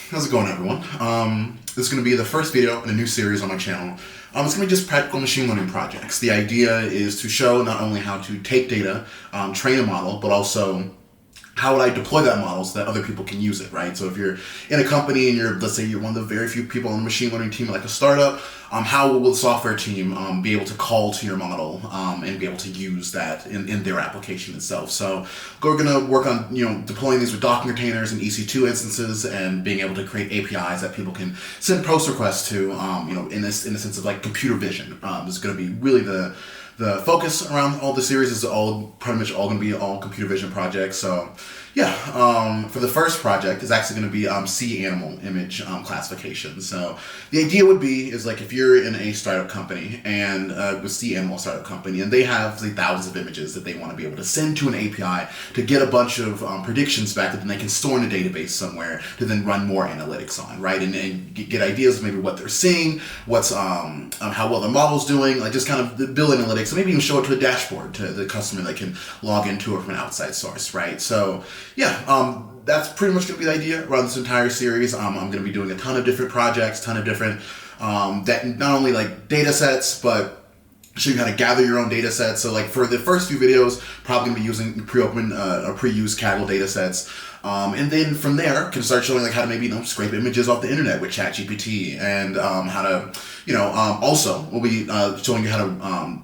How's it going, everyone? This is going to be the first video in a new series on my channel. It's going to be just practical machine learning projects. The idea is to show not only how to take data, train a model, but also how would I deploy that model so that other people can use it, right? So if you're in a company and let's say you're one of the very few people on the machine learning team, like a startup, how will the software team be able to call to your model and be able to use that in their application itself? So we're going to work on deploying these with Docker containers and EC2 instances and being able to create APIs that people can send post requests to, in the sense of like computer vision. This is going to be really the focus around all the series is pretty much all going to be all computer vision projects. So yeah, for the first project is actually going to be C animal image classification. So the idea would be is like if you're in a startup company and with C animal startup company and they have like thousands of images that they want to be able to send to an API to get a bunch of predictions back that then they can store in a database somewhere to then run more analytics on, right? And get ideas of maybe what they're seeing, what's how well the model's doing, like just kind of build analytics, and maybe even show it to a dashboard to the customer that can log into it from an outside source, right? So yeah, that's pretty much going to be the idea around this entire series. I'm going to be doing a ton of different projects, ton of different, that not only like data sets, but show you how to gather your own data sets. So like for the first few videos, probably going to be using pre-open or pre-used Kaggle data sets. And then from there, can start showing like how to maybe scrape images off the internet with ChatGPT and how to, also we'll be showing you how to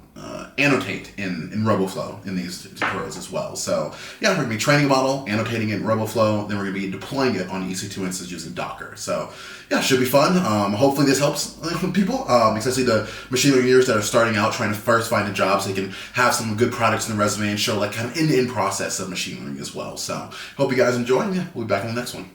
annotate in RoboFlow in these tutorials as well. So yeah, we're going to be training a model, annotating it in RoboFlow, then we're going to be deploying it on EC2 instances using Docker. So yeah, should be fun. Hopefully this helps people, especially the machine learning engineers that are starting out trying to first find a job so they can have some good products in the resume and show like kind of end-to-end process of machine learning as well. So hope you guys enjoy, and yeah, we'll be back in the next one.